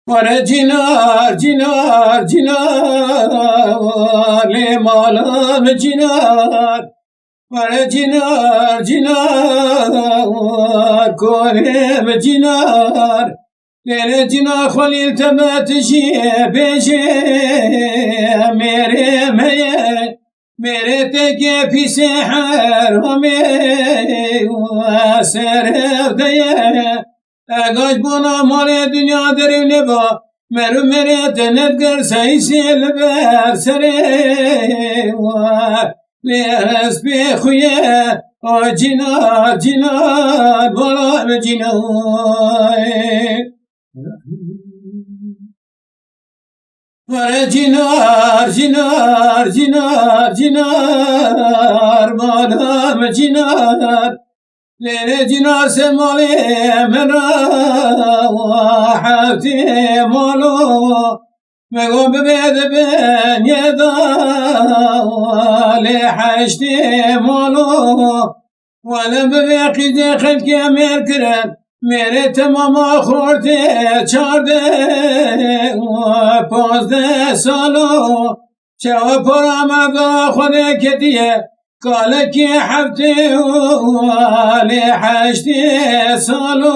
وره جنار جنار جنار لی مالم جنار وره جنار جنار کورم جنار لیل جنار خلیل تبتشی بیشه میره میه میره تکی پیس حرامه سرف دیه اگاش بنا مال دنیا دری نبا مرو مره تنت گر سیسی لبر سره لیرس بی خویه جنار جنار بالام جنار وره جنار جنار جنار جنار بالام جنار لیل جنار سے مالی منا حفتی مالو مگو ببید بین یدا لی حشتی مالو ولم ببیقی دی خلکی امیر کرد میره تمام خورده چارده پازده سالو چوا پر آمده خوده کدیه قال كي حبتي ولي حشتي صالو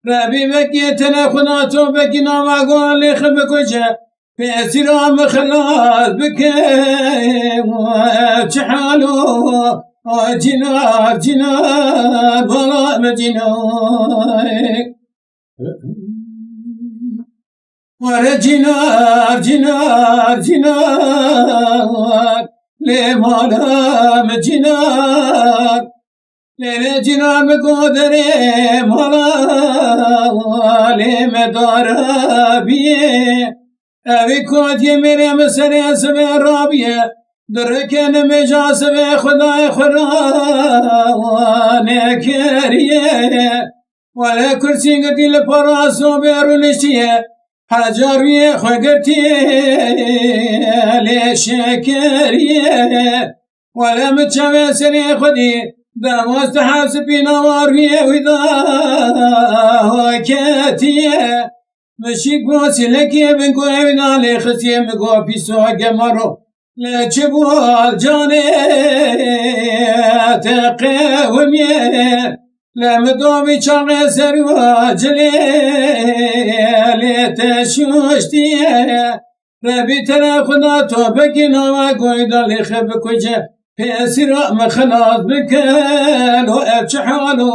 ربي بكي تنخناتو بكي نوما قول لي خبك وجه في اسرام خلاص بكي وشحالو جنار جنار ظلام جنار وره جنار جنار جنار لی مالم جنار لیل جنار مقدره مالا لی مداره بیه اوی کودی میره مسری سبه رابیه درکن مجا سبه خدای خورا نکریه ولی کرسی گدی لپراسو بیرونشیه حجاریه خگرتیه لی شکریه ولی مچوه سری خودی دماست حسبی نواریه ویدا وکتیه مشیک باسی لکیه بنگو ویدا لی خسیه مگو پیسو گمارو لچه بوال جانه تقومیه لمدومی چاقه سروا جلیل تشوشتیه ربی تر خدا تو بکی نوا گویدالی خب کجه پیسی را مخلاص بکن و ابچه حالو